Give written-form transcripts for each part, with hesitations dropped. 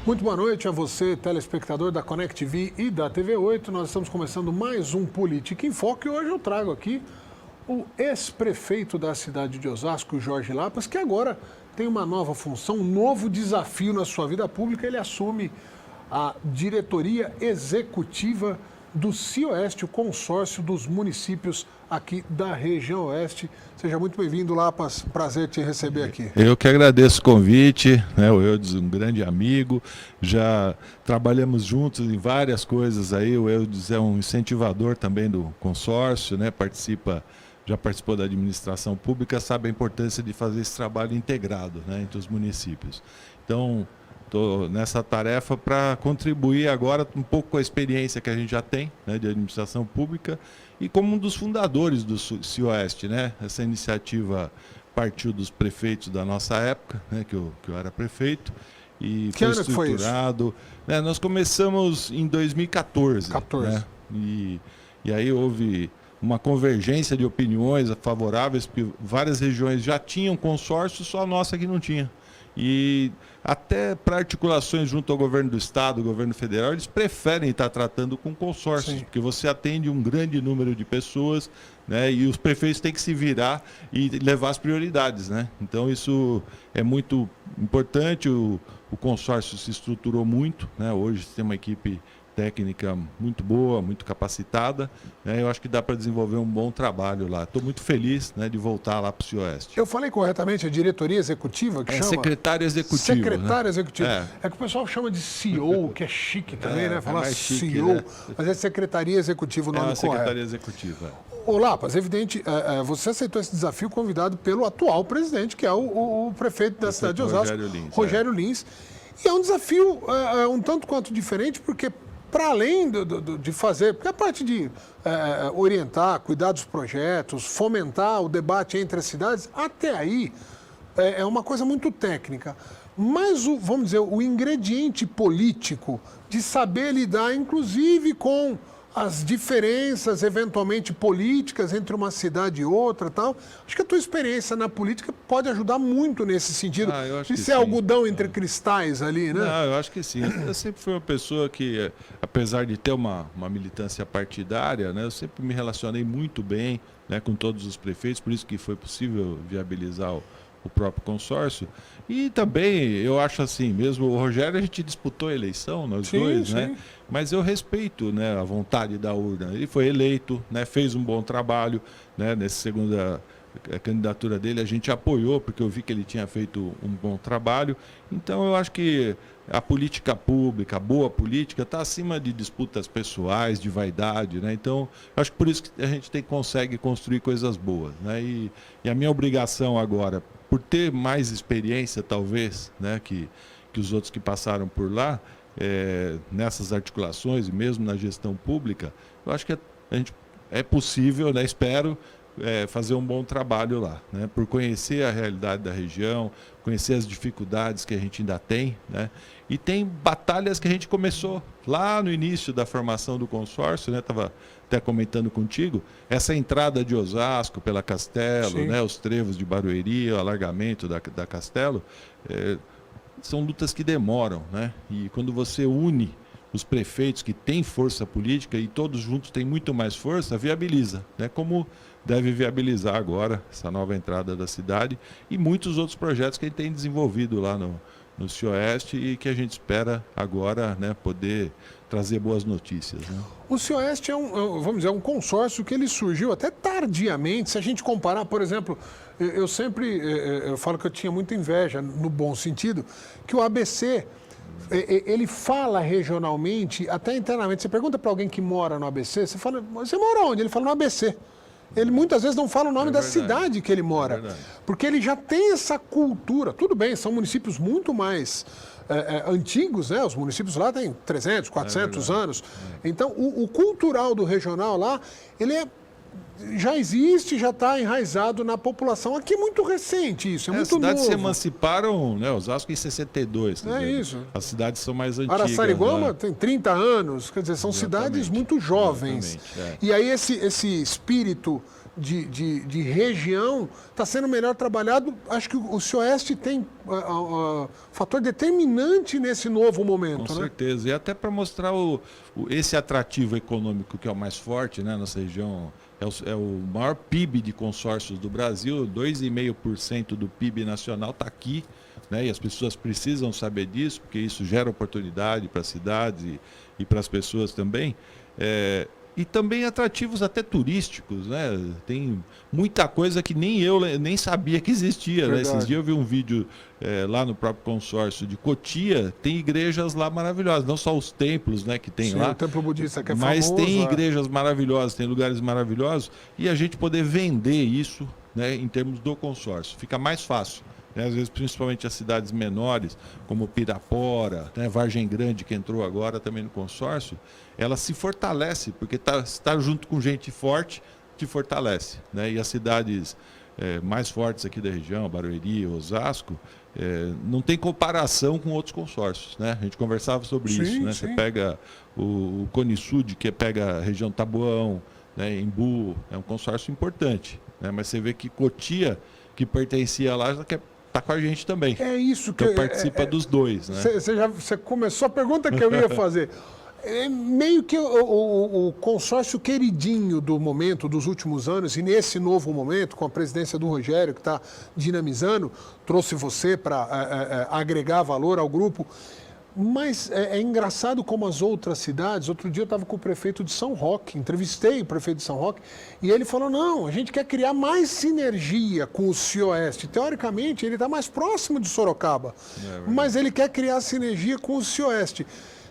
Muito boa noite a você, telespectador da Connect TV e da TV8. Nós estamos começando mais um Política em Foco e hoje eu trago aqui o ex-prefeito da cidade de Osasco, Jorge Lapas, que agora tem uma nova função, um novo desafio na sua vida pública. Ele assume a diretoria executiva do CIOeste, o consórcio dos municípios aqui da região oeste. Seja muito bem-vindo, Lapas. Prazer te receber aqui. Eu que agradeço o convite, né? O Eudes, um grande amigo, já trabalhamos juntos em várias coisas aí. O Eudes é um incentivador também do consórcio, né? Já participou da administração pública, sabe a importância de fazer esse trabalho integrado, né, entre os municípios. Então, estou nessa tarefa para contribuir agora um pouco com a experiência que a gente já tem, né, de administração pública e como um dos fundadores do CIOeste, né? Essa iniciativa partiu dos prefeitos da nossa época, né, que eu era prefeito, e Que foi ano que foi estruturado. Né, nós começamos em 2014. 14. Né, e aí houve uma convergência de opiniões favoráveis, porque várias regiões já tinham consórcio, só a nossa que não tinha. E até para articulações junto ao governo do estado, governo federal, eles preferem estar tratando com consórcios, porque você atende um grande número de pessoas, né, e os prefeitos têm que se virar e levar as prioridades, né? Então isso é muito importante, o consórcio se estruturou muito, né? Hoje tem uma equipe técnica muito boa, muito capacitada, né? Eu acho que dá para desenvolver um bom trabalho lá. Estou muito feliz, né, de voltar lá para o CIOeste. Eu falei corretamente a diretoria executiva que chama? Secretário executivo. Secretário, né? Executivo. É que o pessoal chama de CEO, que é chique também, né? Falar chique, CEO, né? Mas é Secretaria Executiva o nome correto. Secretaria Executiva. Ô Lapas, evidente, você aceitou esse desafio convidado pelo atual presidente, que é o prefeito da cidade de Osasco, Rogério Lins. E é um desafio um tanto quanto diferente, porque para além de fazer, porque a parte de orientar, cuidar dos projetos, fomentar o debate entre as cidades, até aí é uma coisa muito técnica. Mas, vamos dizer, o ingrediente político de saber lidar, inclusive, com as diferenças, eventualmente, políticas entre uma cidade e outra, tal. Acho que a tua experiência na política pode ajudar muito nesse sentido, de ser algodão entre cristais ali, né? Não, eu acho que sim. Eu sempre fui uma pessoa que, apesar de ter uma militância partidária, né, eu sempre me relacionei muito bem, né, com todos os prefeitos, por isso que foi possível viabilizar o próprio consórcio. E também, eu acho assim, mesmo o Rogério, a gente disputou a eleição, nós dois, né? Mas eu respeito, né, a vontade da urna. Ele foi eleito, né, fez um bom trabalho, né, nessa segunda candidatura dele, a gente apoiou, porque eu vi que ele tinha feito um bom trabalho. Então, eu acho que a política pública, a boa política, está acima de disputas pessoais, de vaidade, né? Então, eu acho que por isso que a gente consegue construir coisas boas, né? E a minha obrigação agora, por ter mais experiência, talvez, né, que os outros que passaram por lá, nessas articulações e mesmo na gestão pública, eu acho que a gente é possível, né, espero, fazer um bom trabalho lá, né, por conhecer a realidade da região, conhecer as dificuldades que a gente ainda tem, né, e tem batalhas que a gente começou lá no início da formação do consórcio, né, estava até comentando contigo, essa entrada de Osasco pela Castelo, né, os trevos de Barueri, o alargamento da Castelo, são lutas que demoram, né, e quando você une os prefeitos que têm força política e todos juntos têm muito mais força, viabiliza, né, como deve viabilizar agora essa nova entrada da cidade e muitos outros projetos que a gente tem desenvolvido lá no CIOeste e que a gente espera agora, né, poder trazer boas notícias, né? O CIOeste vamos dizer, um consórcio que ele surgiu até tardiamente. Se a gente comparar, por exemplo, eu sempre falo que eu tinha muita inveja, no bom sentido, que o ABC, ele fala regionalmente, até internamente. Você pergunta para alguém que mora no ABC, você mora onde? Ele fala no ABC. Ele muitas vezes não fala o nome da cidade que ele mora, porque ele já tem essa cultura. Tudo bem, são municípios muito mais antigos, né? Os municípios lá têm 300, 400 anos. Então, o cultural do regional lá, ele é já existe, já está enraizado na população. Aqui é muito recente isso, é muito novo. As cidades se emanciparam, né? Osasco em 62. Isso. As cidades são mais antigas. Araçariguama tem 30 anos, quer dizer, são cidades muito jovens. E aí esse espírito de região está sendo melhor trabalhado. Acho que o Cioeste tem fator determinante nesse novo momento. Com certeza. E até para mostrar esse atrativo econômico que é o mais forte, né? Nossa região é o maior PIB de consórcios do Brasil, 2,5% do PIB nacional está aqui, né? E as pessoas precisam saber disso, porque isso gera oportunidade para as cidades e para as pessoas também. E também atrativos até turísticos, né? Tem muita coisa que nem eu nem sabia que existia, né? Esses dias eu vi um vídeo lá no próprio consórcio de Cotia, tem igrejas lá maravilhosas, não só os templos, né, que tem lá, o templo budista que é mas famoso, tem igrejas maravilhosas, tem lugares maravilhosos, e a gente poder vender isso, né, em termos do consórcio, fica mais fácil. Às vezes, principalmente as cidades menores, como Pirapora, né, Vargem Grande, que entrou agora também no consórcio, ela se fortalece, porque está junto com gente forte, te fortalece. Né? E as cidades mais fortes aqui da região, Barueri, Osasco, não tem comparação com outros consórcios. Né? A gente conversava sobre isso. Né? Você pega o Cone Sud, que pega a região Taboão, né, Embu, é um consórcio importante. Né? Mas você vê que Cotia, que pertencia lá, já quer está com a gente também. É isso que então participa dos dois, né? Você começou a pergunta que eu ia fazer. É meio que o consórcio queridinho do momento, dos últimos anos, e nesse novo momento, com a presidência do Rogério, que está dinamizando, trouxe você para agregar valor ao grupo. Mas é engraçado como as outras cidades. Outro dia eu estava com o prefeito de São Roque, entrevistei o prefeito de São Roque, e ele falou, não, a gente quer criar mais sinergia com o Cioeste. Teoricamente, ele está mais próximo de Sorocaba, mas ele quer criar sinergia com o Cioeste.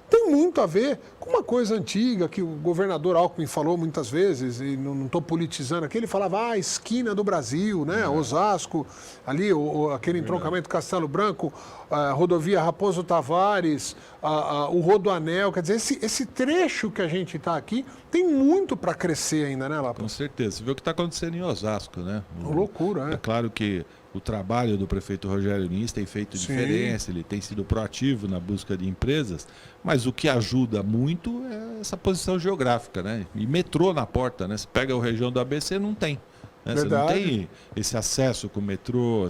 Tem muito a ver com uma coisa antiga que o governador Alckmin falou muitas vezes, e não estou politizando aqui, ele falava, a esquina do Brasil, né? Osasco, ali, aquele entroncamento Castelo Branco, a rodovia Raposo Tavares, o Rodoanel, quer dizer, esse trecho que a gente está aqui tem muito para crescer ainda, né, Lapa? Com certeza. Você vê o que está acontecendo em Osasco, né? Loucura, É claro que o trabalho do prefeito Rogério Lins tem feito diferença, ele tem sido proativo na busca de empresas, mas o que ajuda muito é essa posição geográfica, né? E metrô na porta, né? Você pega a região do ABC, não tem. Né? Você não tem esse acesso com o metrô,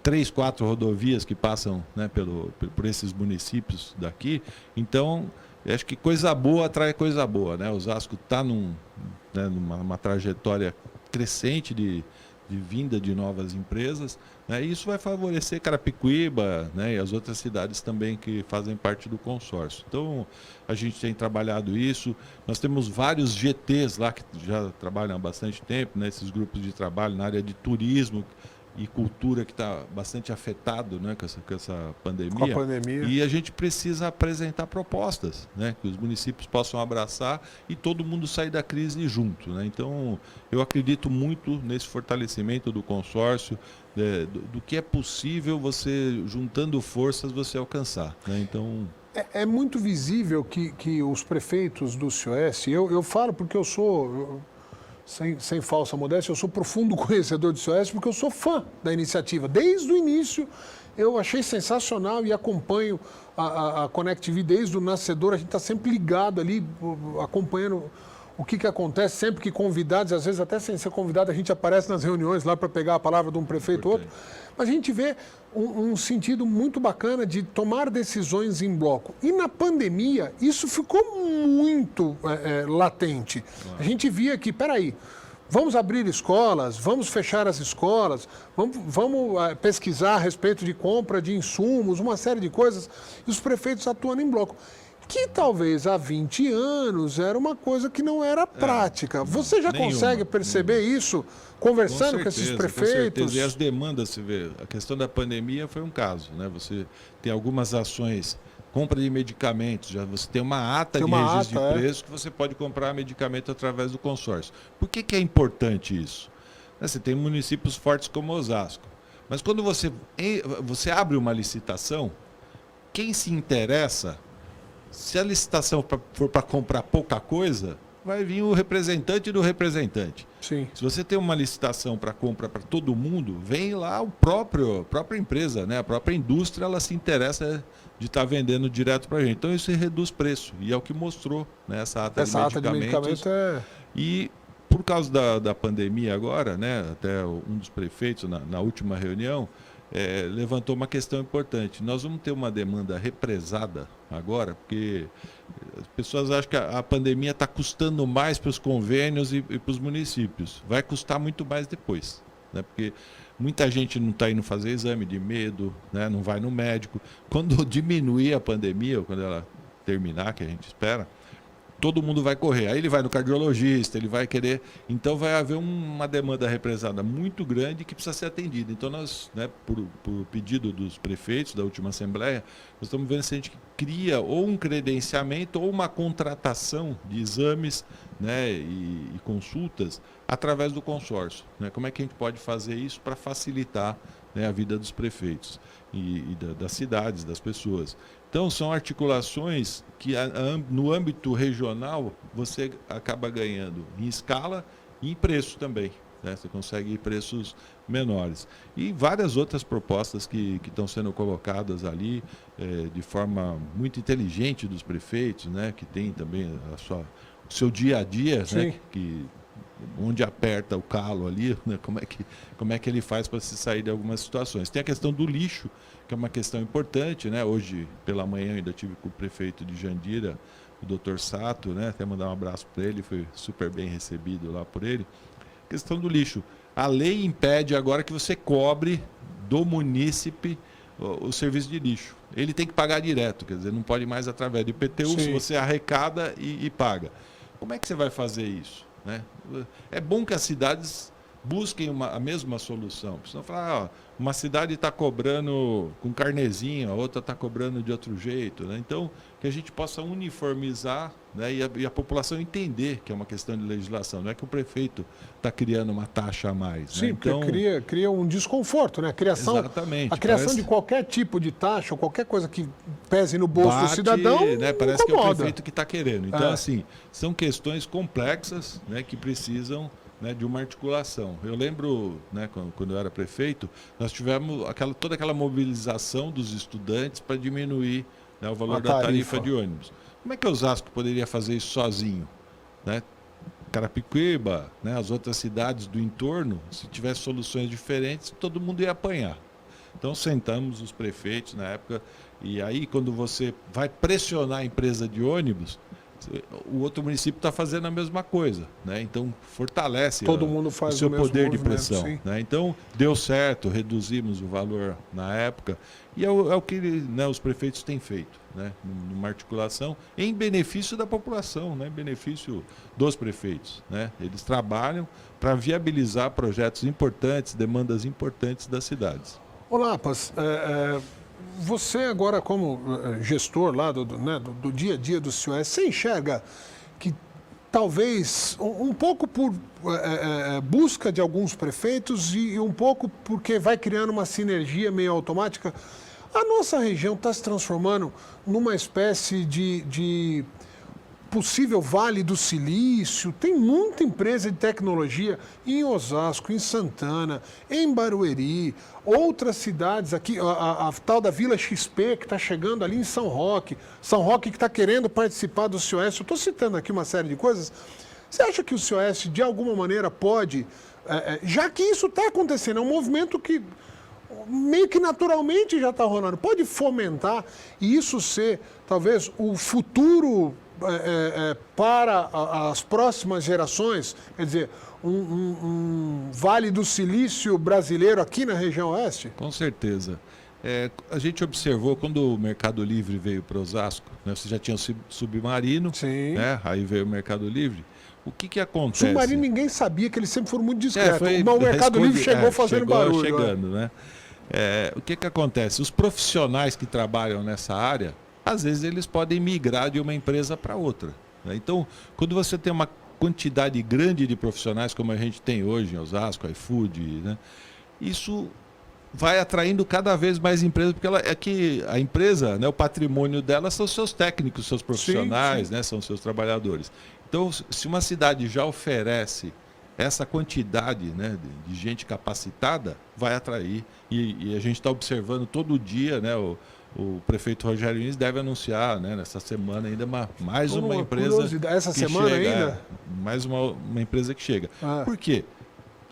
3, 4 rodovias que passam, né, por esses municípios daqui. Então, eu acho que coisa boa atrai coisa boa, né? Osasco está numa trajetória crescente de vinda de novas empresas, né? E isso vai favorecer Carapicuíba, né, e as outras cidades também que fazem parte do consórcio. Então, a gente tem trabalhado isso. Nós temos vários GTs lá que já trabalham há bastante tempo, né, esses grupos de trabalho na área de turismo e cultura que está bastante afetado, né, com essa pandemia. Com a pandemia. E a gente precisa apresentar propostas, né, que os municípios possam abraçar e todo mundo sair da crise junto. Né? Então, eu acredito muito nesse fortalecimento do consórcio, do que é possível você, juntando forças, você alcançar. Né? Então... É muito visível que os prefeitos do Cioeste, eu falo porque eu sou... Sem falsa modéstia, eu sou profundo conhecedor do Cioeste porque eu sou fã da iniciativa. Desde o início eu achei sensacional e acompanho a Connect TV desde o nascedor. A gente está sempre ligado ali, acompanhando o que acontece, sempre que convidados, às vezes até sem ser convidado, a gente aparece nas reuniões lá para pegar a palavra de um prefeito ou outro. Mas a gente vê um sentido muito bacana de tomar decisões em bloco. E na pandemia, isso ficou muito latente. A gente via que, peraí, vamos abrir escolas, vamos fechar as escolas, vamos pesquisar a respeito de compra de insumos, uma série de coisas, e os prefeitos atuando em bloco. Que talvez há 20 anos era uma coisa que não era prática. Você já consegue perceber isso conversando com esses prefeitos? Com certeza. E as demandas, você vê, a questão da pandemia foi um caso, né? Você tem algumas ações, compra de medicamentos, já você tem uma ata de registro de preço que você pode comprar medicamento através do consórcio. Por que é importante isso? Você tem municípios fortes como Osasco, mas quando você abre uma licitação, quem se interessa, se a licitação for para comprar pouca coisa, vai vir o representante do representante. Sim. Se você tem uma licitação para compra para todo mundo, vem lá a própria empresa, né? A própria indústria, ela se interessa de estar vendendo direto para a gente. Então isso reduz preço e é o que mostrou, né, essa ata de medicamentos. E por causa da pandemia agora, né, até um dos prefeitos na última reunião levantou uma questão importante. Nós vamos ter uma demanda represada agora, porque as pessoas acham que a pandemia está custando mais para os convênios e para os municípios. Vai custar muito mais depois, né? Porque muita gente não está indo fazer exame de medo, né? Não vai no médico. Quando diminuir a pandemia, ou quando ela terminar, que a gente espera, todo mundo vai correr. Aí ele vai no cardiologista, ele vai querer... Então vai haver uma demanda represada muito grande que precisa ser atendida. Então nós, né, por pedido dos prefeitos da última Assembleia, nós estamos vendo se a gente cria ou um credenciamento ou uma contratação de exames, né, e consultas através do consórcio. Né? Como é que a gente pode fazer isso para facilitar, né, a vida dos prefeitos e das cidades, das pessoas. Então, são articulações que, no âmbito regional, você acaba ganhando em escala e em preço também. Né? Você consegue preços menores. E várias outras propostas que estão sendo colocadas ali de forma muito inteligente dos prefeitos, né? Que tem também o seu dia a dia, né? Onde aperta o calo ali, né? Como é que ele faz para se sair de algumas situações. Tem a questão do lixo, que é uma questão importante, né? Hoje, pela manhã, eu ainda tive com o prefeito de Jandira, o Dr. Sato, né? Até mandar um abraço para ele, foi super bem recebido lá por ele. Questão do lixo. A lei impede agora que você cobre do munícipe o serviço de lixo. Ele tem que pagar direto, quer dizer, não pode mais através do IPTU, se você arrecada e paga. Como é que você vai fazer isso? Né? É bom que as cidades busquem a mesma solução. Senão falar, uma cidade está cobrando com carnezinho, a outra está cobrando de outro jeito. Né? Então, que a gente possa uniformizar, né, e a população entender que é uma questão de legislação. Não é que o prefeito está criando uma taxa a mais. Sim, né? Então, porque cria um desconforto, né? Exatamente. A criação de qualquer tipo de taxa ou qualquer coisa que pese no bolso do cidadão, né? Parece incomoda. que é o prefeito que está querendo. Então, assim, são questões complexas, né, que precisam, né, de uma articulação. Eu lembro, né, quando eu era prefeito, nós tivemos toda aquela mobilização dos estudantes para diminuir, né, o valor da tarifa de ônibus. Como é que Osasco poderia fazer isso sozinho? Né? Carapicuíba, né, as outras cidades do entorno, se tivesse soluções diferentes, todo mundo ia apanhar. Então sentamos os prefeitos na época, e aí quando você vai pressionar a empresa de ônibus, o outro município está fazendo a mesma coisa, né? Então fortalece todo mundo faz o seu poder de movimento, pressão. Né? Então deu certo, reduzimos o valor na época e é o que, né, os prefeitos têm feito, né? Numa articulação em benefício da população, né? Em benefício dos prefeitos. Né? Eles trabalham para viabilizar projetos importantes, demandas importantes das cidades. Olá, Paz. Você agora, como gestor lá do dia a dia do CIOS, você enxerga que talvez um pouco por busca de alguns prefeitos e um pouco porque vai criando uma sinergia meio automática, a nossa região está se transformando numa espécie de possível Vale do Silício. Tem muita empresa de tecnologia em Osasco, em Santana, em Barueri, outras cidades aqui, a tal da Vila XP que está chegando ali em São Roque que está querendo participar do CIOS. Eu estou citando aqui uma série de coisas. Você acha que o CIOS de alguma maneira pode, já que isso está acontecendo, é um movimento que meio que naturalmente já está rolando, pode fomentar e isso ser talvez o futuro para as próximas gerações, quer dizer, um Vale do Silício brasileiro aqui na região oeste? Com certeza. A gente observou quando o Mercado Livre veio para Osasco, né, você já tinha o Submarino, né, aí veio o Mercado Livre. O que acontece? Submarino ninguém sabia, que eles sempre foram muito discretos. O Mercado Livre chegou fazendo barulho. Chegando, né? O que acontece? Os profissionais que trabalham nessa área, às vezes eles podem migrar de uma empresa para outra. Né? Então, quando você tem uma quantidade grande de profissionais, como a gente tem hoje em Osasco, iFood, né? Isso vai atraindo cada vez mais empresas, porque a empresa, né, o patrimônio dela são seus técnicos, seus profissionais, sim. Né, são seus trabalhadores. Então, se uma cidade já oferece essa quantidade, né, de gente capacitada, vai atrair. E a gente está observando todo dia, né, o prefeito Rogério Lins deve anunciar, né, nessa semana ainda mais uma empresa essa que semana chega, ainda? Mais uma empresa que chega. Por quê?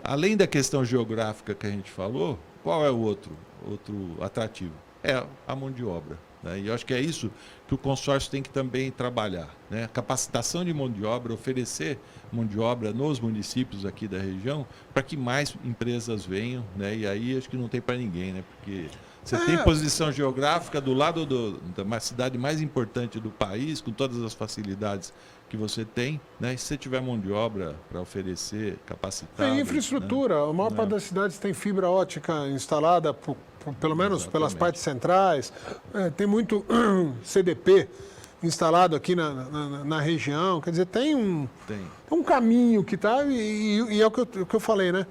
Além da questão geográfica que a gente falou, qual é o outro atrativo? É a mão de obra. Né? E eu acho que é isso que o consórcio tem que também trabalhar. Né? Capacitação de mão de obra, oferecer mão de obra nos municípios aqui da região para que mais empresas venham. Né? E aí acho que não tem para ninguém, né? Porque você tem posição geográfica do lado da cidade mais importante do país, com todas as facilidades que você tem, né? E se você tiver mão de obra para oferecer, capacitada... Tem infraestrutura. Né? A maior parte das cidades tem fibra ótica instalada, pelo menos pelas partes centrais. Tem muito CDP instalado aqui na região. Quer dizer, tem um caminho que está... E é o que eu falei, né?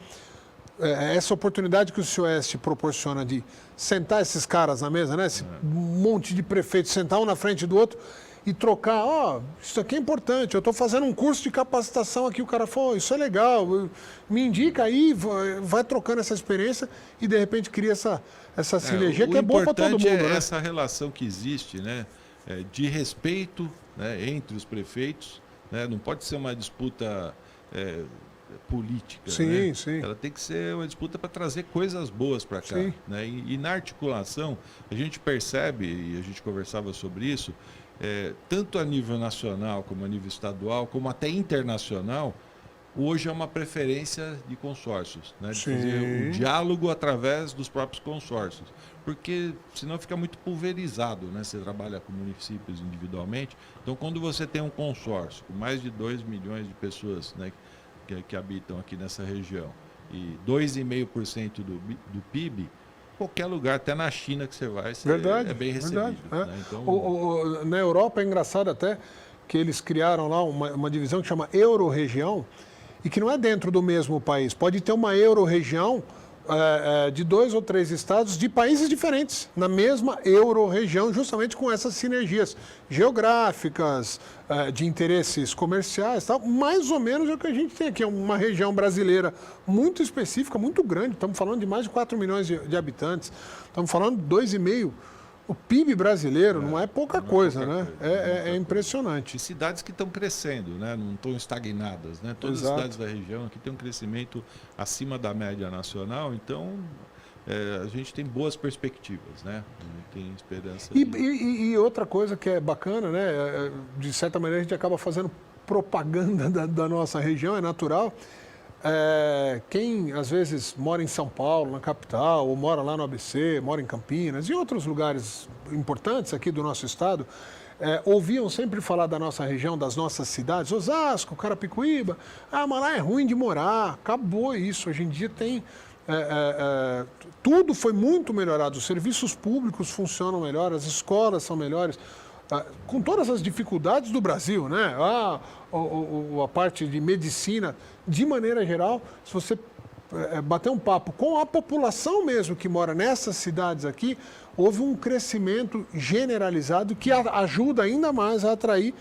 Essa oportunidade que o Cioeste proporciona de sentar esses caras na mesa, né? Esse monte de prefeitos, sentar um na frente do outro e trocar, isso aqui é importante, eu estou fazendo um curso de capacitação aqui, o cara falou, isso é legal, me indica aí, vai trocando essa experiência e de repente cria essa sinergia que é boa para todo mundo. O importante é essa relação que existe, né? De respeito, né? Entre os prefeitos, né? Não pode ser uma disputa política, sim, né? Sim. Ela tem que ser uma disputa para trazer coisas boas para cá. Né? E na articulação, a gente percebe, e a gente conversava sobre isso, tanto a nível nacional, como a nível estadual, como até internacional, hoje é uma preferência de consórcios, né? De fazer o diálogo através dos próprios consórcios. Porque senão fica muito pulverizado, né? Você trabalha com municípios individualmente. Então, quando você tem um consórcio com mais de 2 milhões de pessoas, né, que habitam aqui nessa região, e 2,5% do PIB, qualquer lugar, até na China que você vai, é bem recebido. Né? Então... na Europa é engraçado até que eles criaram lá uma divisão que chama Euro-região e que não é dentro do mesmo país. Pode ter uma Euro-região de 2 ou 3 estados de países diferentes, na mesma Euro-região, justamente com essas sinergias geográficas, de interesses comerciais, tal. Mais ou menos é o que a gente tem aqui, uma região brasileira muito específica, muito grande, estamos falando de mais de 4 milhões de habitantes, estamos falando de 2,5. O PIB brasileiro não é pouca coisa, né? É impressionante. E cidades que estão crescendo, né? Não estão estagnadas, né? Todas as cidades da região aqui têm um crescimento acima da média nacional, então a gente tem boas perspectivas, né? Tem esperança. E outra coisa que é bacana, né? De certa maneira a gente acaba fazendo propaganda da nossa região, é natural. Quem às vezes mora em São Paulo, na capital, ou mora lá no ABC, mora em Campinas e outros lugares importantes aqui do nosso estado, ouviam sempre falar da nossa região, das nossas cidades, Osasco, Carapicuíba, mas lá é ruim de morar, acabou isso, hoje em dia tem... tudo foi muito melhorado, os serviços públicos funcionam melhor, as escolas são melhores, com todas as dificuldades do Brasil, né? A parte de medicina, de maneira geral, se você bater um papo com a população mesmo que mora nessas cidades aqui, houve um crescimento generalizado que ajuda ainda mais a atrair,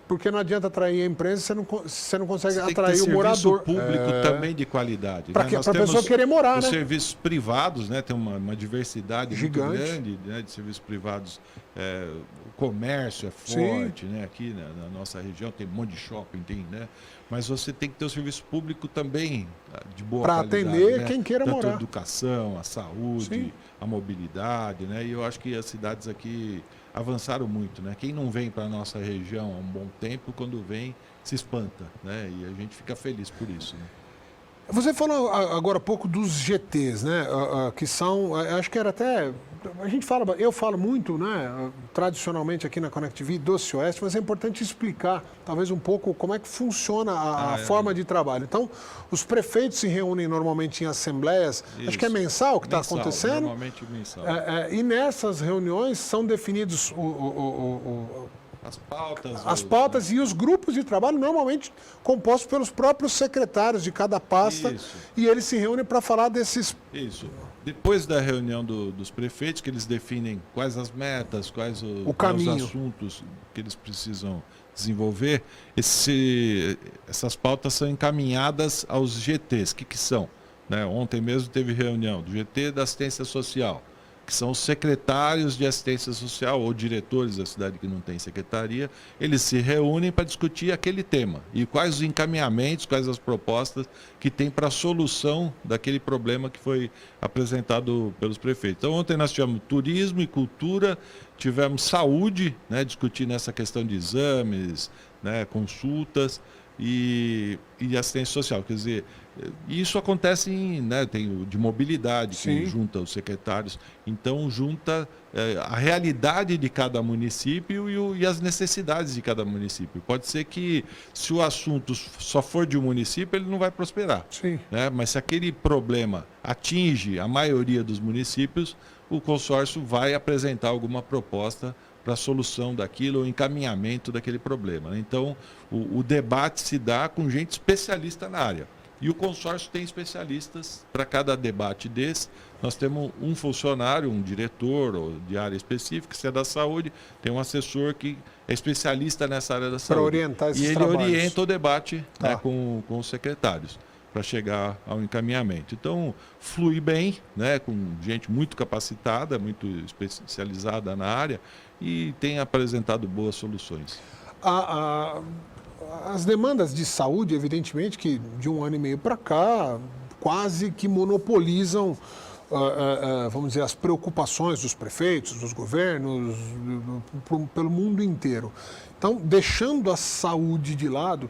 porque não adianta atrair a empresa se você não consegue atrair o morador. Público também de qualidade. Para a pessoa querer morar, os né? serviços privados, né? Tem uma diversidade gigante, muito grande, né? De serviços privados. O comércio é forte, né? Aqui na nossa região tem um monte de shopping, né? Mas você tem que ter o serviço público também de boa qualidade. Para atender, né? quem queira Tanto morar. A educação, a saúde, a mobilidade, né? E eu acho que as cidades aqui avançaram muito, né? Quem não vem para a nossa região há um bom tempo, quando vem, se espanta, né? E a gente fica feliz por isso, né? Você falou agora há pouco dos GTs, né? Que são, acho que era até, eu falo muito, né? Tradicionalmente aqui na ConnectV do Cioeste, mas é importante explicar, talvez um pouco, como é que funciona a forma de trabalho. Então, os prefeitos se reúnem normalmente em assembleias, isso. Acho que é mensal que está acontecendo. Normalmente mensal. E nessas reuniões são definidos as pautas e os grupos de trabalho, normalmente compostos pelos próprios secretários de cada pasta, e eles se reúnem para falar desses Depois da reunião dos prefeitos, que eles definem quais as metas, quais os assuntos que eles precisam desenvolver, essas pautas são encaminhadas aos GTs. O que são? Né? Ontem mesmo teve reunião do GT da Assistência Social, que são os secretários de assistência social ou diretores da cidade que não tem secretaria. Eles se reúnem para discutir aquele tema e quais os encaminhamentos, quais as propostas que tem para a solução daquele problema que foi apresentado pelos prefeitos. Então, ontem nós tivemos turismo e cultura, tivemos saúde, né, discutindo essa questão de exames, né, consultas e assistência social. Quer dizer, isso acontece tem o de mobilidade, que junta os secretários. Então, junta a realidade de cada município e as necessidades de cada município. Pode ser que, se o assunto só for de um município, ele não vai prosperar. Né? Mas se aquele problema atinge a maioria dos municípios, o consórcio vai apresentar alguma proposta para a solução daquilo, ou encaminhamento daquele problema. Né? Então, o debate se dá com gente especialista na área. E o consórcio tem especialistas para cada debate desse. Nós temos um funcionário, um diretor ou de área específica, se é da saúde, tem um assessor que é especialista nessa área da saúde. Para orientar esses trabalhos. E ele orienta o debate com os secretários para chegar ao encaminhamento. Então, flui bem, né, com gente muito capacitada, muito especializada na área e tem apresentado boas soluções. As demandas de saúde, evidentemente, que de um ano e meio para cá, quase que monopolizam, vamos dizer, as preocupações dos prefeitos, dos governos, pelo mundo inteiro. Então, deixando a saúde de lado,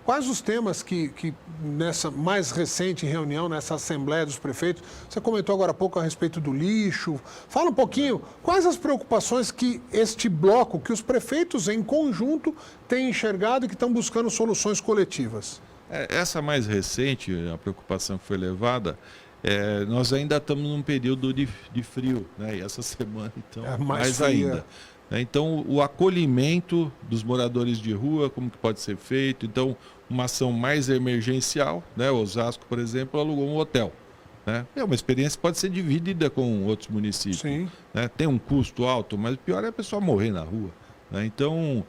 quais os temas que nessa mais recente reunião, nessa Assembleia dos Prefeitos, você comentou agora há pouco a respeito do lixo, fala um pouquinho, quais as preocupações que este bloco, que os prefeitos em conjunto têm enxergado e que estão buscando soluções coletivas? Essa mais recente, a preocupação que foi levada, nós ainda estamos num período de frio, né? E essa semana, então, mais ainda. Então, o acolhimento dos moradores de rua, como que pode ser feito? Então, uma ação mais emergencial, né? Osasco, por exemplo, alugou um hotel. Né? É uma experiência que pode ser dividida com outros municípios. Né? Tem um custo alto, mas o pior é a pessoa morrer na rua. Né? Então,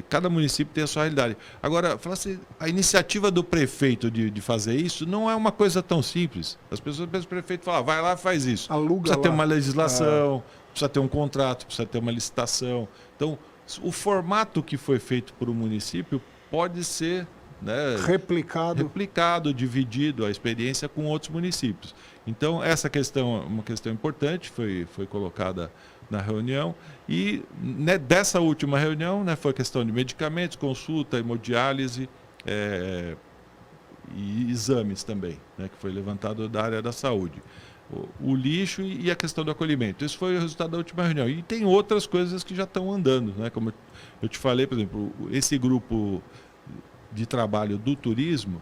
cada município tem a sua realidade. Agora, falar assim, a iniciativa do prefeito de fazer isso não é uma coisa tão simples. As pessoas pensam, o prefeito fala, vai lá e faz isso. Precisa ter uma legislação, precisa ter um contrato, precisa ter uma licitação. Então, o formato que foi feito por um município pode ser, né, replicado, dividido a experiência com outros municípios. Então, essa questão é uma questão importante, foi colocada na reunião. E, né, dessa última reunião, né, foi a questão de medicamentos, consulta, hemodiálise e exames também, né, que foi levantado da área da saúde. O lixo e a questão do acolhimento. Esse foi o resultado da última reunião. E tem outras coisas que já estão andando. Né? Como eu te falei, por exemplo, esse grupo de trabalho do turismo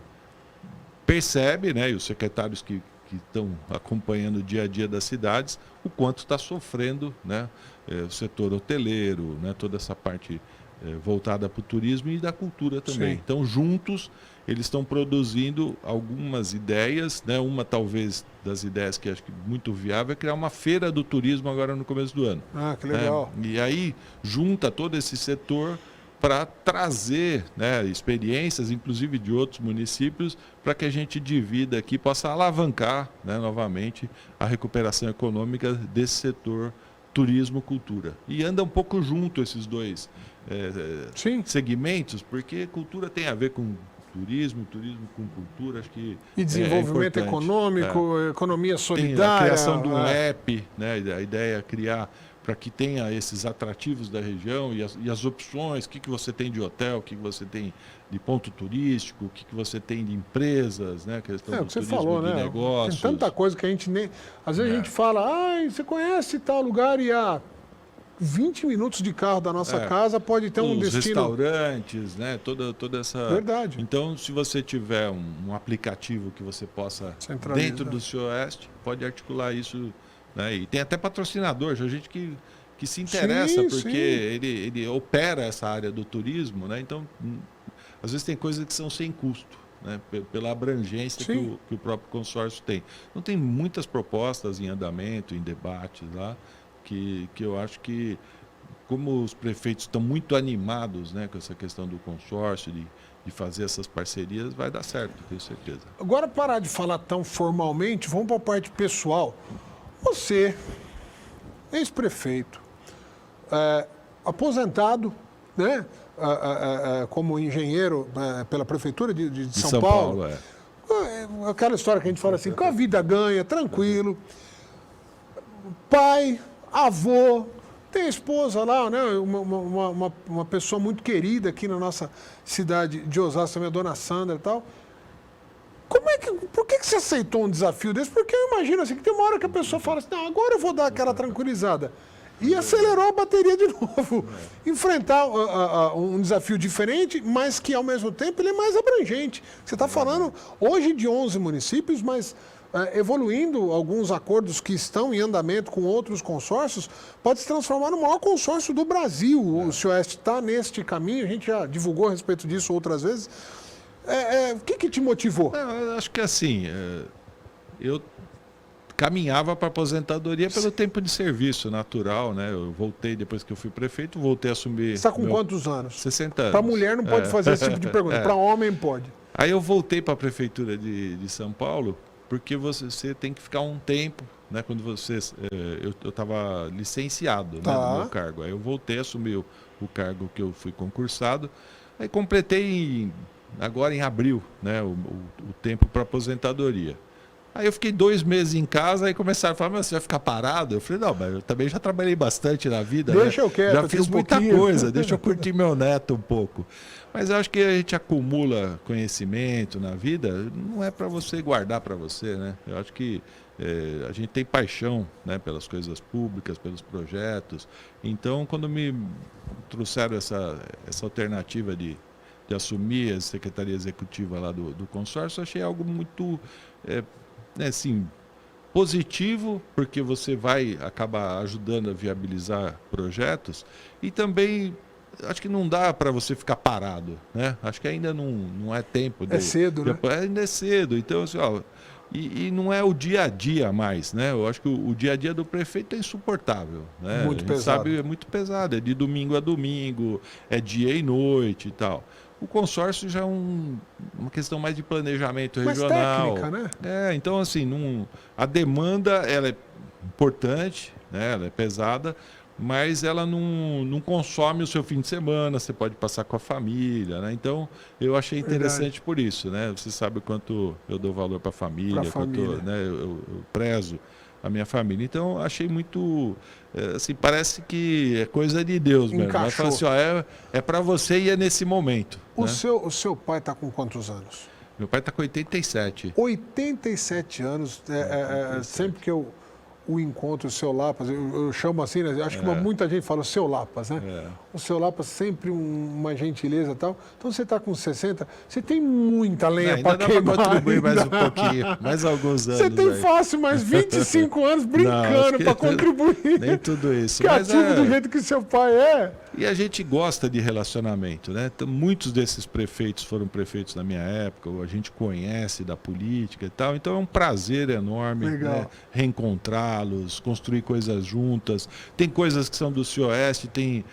percebe, né, e os secretários que estão acompanhando o dia a dia das cidades, o quanto está sofrendo, né, o setor hoteleiro, né, toda essa parte voltada para o turismo e da cultura também. Então, juntos, eles estão produzindo algumas ideias, né? Uma, talvez, das ideias que acho que muito viável é criar uma feira do turismo agora no começo do ano. Que legal. E aí, junta todo esse setor para trazer, né, experiências, inclusive de outros municípios, para que a gente divida aqui, possa alavancar, né, novamente a recuperação econômica desse setor turismo-cultura. E anda um pouco junto esses dois segmentos, porque cultura tem a ver com turismo com cultura, acho que e desenvolvimento econômico, economia solidária. Tem a criação de um app, né, a ideia é criar para que tenha esses atrativos da região e as opções, o que você tem de hotel, o que você tem de ponto turístico, o que você tem de empresas, né? A questão do que você turismo, falou, de né? negócios. Tem tanta coisa que a gente nem... Às vezes a gente fala, você conhece tal lugar e há 20 minutos de carro da nossa casa pode ter um destino... restaurantes, né? Toda essa... Verdade. Então, se você tiver um aplicativo que você possa, dentro do Suroeste, pode articular isso, né? E tem até patrocinador, já gente que se interessa, porque ele opera essa área do turismo, né? Então, às vezes tem coisas que são sem custo, né, pela abrangência que o próprio consórcio tem. Então tem muitas propostas em andamento, em debates lá, que eu acho que, como os prefeitos estão muito animados, né, com essa questão do consórcio, de fazer essas parcerias, vai dar certo, tenho certeza. Agora, parar de falar tão formalmente, vamos para a parte pessoal. Você, ex-prefeito, aposentado, né, como engenheiro pela Prefeitura de São Paulo. Aquela história que a gente fala assim, com a vida ganha, tranquilo. Pai, avô, tem a esposa lá, né, uma pessoa muito querida aqui na nossa cidade de Osasco, também a dona Sandra e tal. Por que você aceitou um desafio desse? Porque eu imagino assim, que tem uma hora que a pessoa fala assim, não, agora eu vou dar aquela tranquilizada. E acelerou a bateria de novo. Enfrentar um desafio diferente, mas que ao mesmo tempo ele é mais abrangente. Você está falando hoje de 11 municípios, mas evoluindo alguns acordos que estão em andamento com outros consórcios, pode se transformar no maior consórcio do Brasil. O Cioeste está neste caminho, a gente já divulgou a respeito disso outras vezes. O que te motivou? Eu acho que assim, eu caminhava para a aposentadoria pelo tempo de serviço natural, né? Eu voltei, depois que eu fui prefeito, voltei a assumir... Você está com quantos anos? 60 anos. Para mulher não pode fazer esse tipo de pergunta, para homem pode. Aí eu voltei para a Prefeitura de São Paulo, porque você tem que ficar um tempo, né? Quando você... eu estava licenciado, né, no meu cargo. Aí eu voltei a assumir o cargo que eu fui concursado. Aí completei agora em abril, né, o tempo para aposentadoria. Aí eu fiquei 2 meses em casa, aí começaram a falar, mas você vai ficar parado? Eu falei, não, mas eu também já trabalhei bastante na vida, deixa né? Eu quieto, já fiz muita coisa, deixa eu curtir meu neto um pouco. Mas eu acho que a gente acumula conhecimento na vida, não é para você guardar para você, né? Eu acho que a gente tem paixão, né, pelas coisas públicas, pelos projetos. Então, quando me trouxeram essa alternativa de assumir a secretaria executiva lá do consórcio, achei algo muito assim, positivo, porque você vai acabar ajudando a viabilizar projetos, e também acho que não dá para você ficar parado, né? Acho que ainda não é tempo. É cedo, né? Ainda é cedo, então assim, e não é o dia a dia mais, né? Eu acho que o dia a dia do prefeito é insuportável, né? Muito pesado. Sabe, é muito pesado, é de domingo a domingo, é dia e noite e tal. O consórcio já é uma questão mais de planejamento regional. Técnica, né? Então assim, a demanda ela é importante, né? Ela é pesada, mas ela não consome o seu fim de semana, você pode passar com a família, né? Então, eu achei interessante por isso, né? Você sabe o quanto eu dou valor para a família, né? Eu prezo a minha família. Então, achei muito, assim, parece que é coisa de Deus mesmo. Mas fala assim, é para você e é nesse momento. O seu pai está com quantos anos? Meu pai está com 87. 87 anos. Sempre que eu o encontro, o seu Lapas, eu chamo assim, né? Acho que muita gente fala o seu Lapas, né? O seu Lapas sempre uma gentileza e tal. Então você está com 60, você tem muita lenha para queimar. Ainda dá para contribuir mais um pouquinho, mais alguns anos. Você tem fácil mais 25 anos brincando para contribuir. Nem tudo isso. Criativo do jeito que seu pai é. E a gente gosta de relacionamento, né? Então, muitos desses prefeitos foram prefeitos na minha época, a gente conhece da política e tal, então é um prazer enorme, né? Reencontrá-los, construir coisas juntas. Tem coisas que são do Cioeste, tem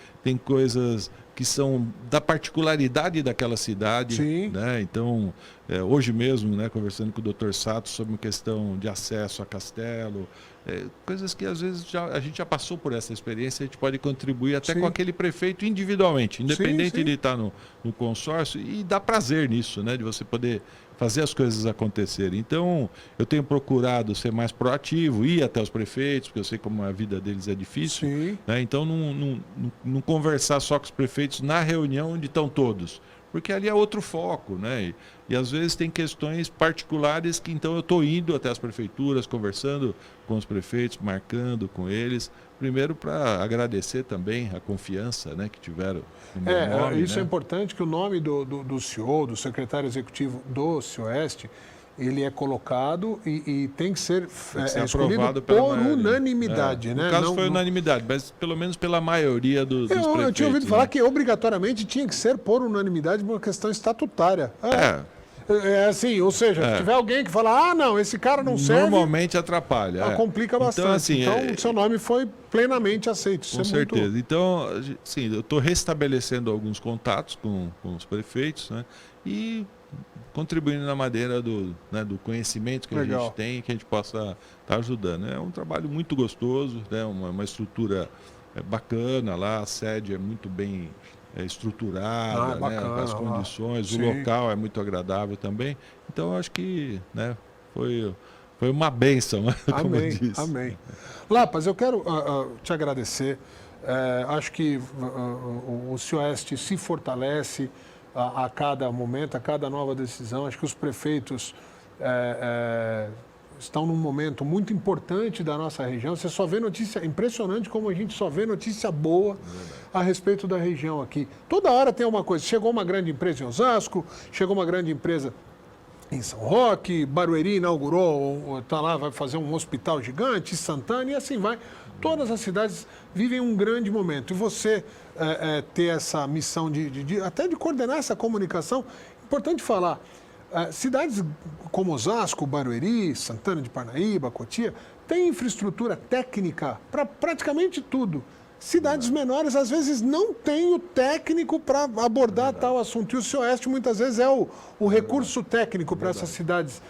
coisas que são da particularidade daquela cidade. Sim. Né? Então, hoje mesmo, né, conversando com o Dr. Sato sobre uma questão de acesso a castelo, coisas que às vezes a gente já passou por essa experiência, a gente pode contribuir até com aquele prefeito individualmente, independente de estar no consórcio, e dá prazer nisso, né, de você poder fazer as coisas acontecerem. Então, eu tenho procurado ser mais proativo, ir até os prefeitos, porque eu sei como a vida deles é difícil. Né? Então, não conversar só com os prefeitos na reunião onde estão todos, porque ali é outro foco, né? E às vezes tem questões particulares que então eu estou indo até as prefeituras, conversando com os prefeitos, marcando com eles, primeiro para agradecer também a confiança, né, que tiveram no meu nome. Isso, né? É importante, que o nome do CEO, do secretário executivo do Cioeste, ele é colocado e tem que ser escolhido por unanimidade. Né? No caso foi unanimidade, mas pelo menos pela maioria dos prefeitos. Eu tinha ouvido falar que obrigatoriamente tinha que ser por unanimidade por uma questão estatutária. É assim, ou seja, se tiver alguém que fala, não, esse cara não serve... Normalmente atrapalha. Complica bastante. Então, assim, então seu nome foi plenamente aceito. Isso com certeza. Então, sim, eu estou restabelecendo alguns contatos com os prefeitos, né? E contribuindo na maneira do conhecimento que a gente tem e que a gente possa estar ajudando. É um trabalho muito gostoso, né? Uma estrutura bacana lá, a sede é muito bem estruturada, bacana, né? As condições, o local é muito agradável também. Então, eu acho que, né, foi uma bênção, como eu disse. Amém. Lapas, eu quero te agradecer. Acho que o Cioeste se fortalece a cada momento, a cada nova decisão. Acho que os prefeitos estão num momento muito importante da nossa região. Você só vê notícia, impressionante como a gente só vê notícia boa a respeito da região aqui. Toda hora tem uma coisa. Chegou uma grande empresa em Osasco, chegou uma grande empresa em São Roque, Barueri inaugurou, está lá, vai fazer um hospital gigante, Santana, e assim vai. Todas as cidades vivem um grande momento. E você ter essa missão até de coordenar essa comunicação, importante falar, cidades como Osasco, Barueri, Santana de Parnaíba, Cotia, têm infraestrutura técnica para praticamente tudo. Cidades menores, às vezes, não têm o técnico para abordar tal assunto. E o Cioeste, muitas vezes, é o recurso técnico para essas cidades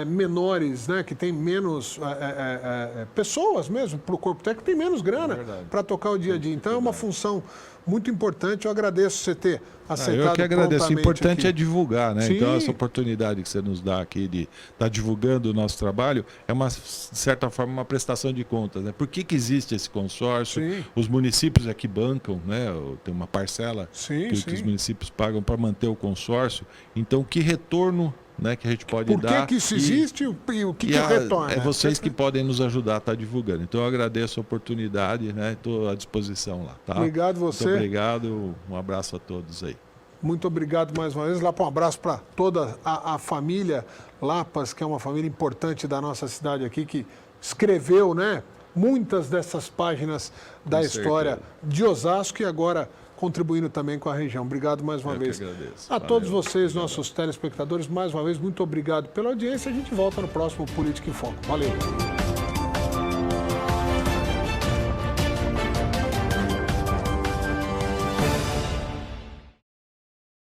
menores, né, que tem menos pessoas mesmo, para o corpo técnico, tem menos grana para tocar o dia a dia. Então, é uma função muito importante. Eu agradeço você ter aceitado. Eu que agradeço. O importante aqui é divulgar, né? Sim. Então, essa oportunidade que você nos dá aqui de estar divulgando o nosso trabalho é, de certa forma, uma prestação de contas, né? Por que existe esse consórcio? Sim. Os municípios aqui bancam, né? Tem uma parcela que os municípios pagam para manter o consórcio. Então, que retorno, né, que a gente pode dar? Por que isso existe e o que retorna? É vocês que podem nos ajudar a estar divulgando. Então, eu agradeço a oportunidade, né? Estou à disposição lá. Tá? Obrigado você. Muito obrigado. Um abraço a todos aí. Muito obrigado mais uma vez. Lá para um abraço para toda a família Lapas, que é uma família importante da nossa cidade aqui, que escreveu, né, muitas dessas páginas da história de Osasco e agora contribuindo também com a região. Obrigado mais uma vez. Eu que agradeço. A todos vocês, nossos telespectadores, mais uma vez, muito obrigado pela audiência. A gente volta no próximo Política em Foco. Valeu.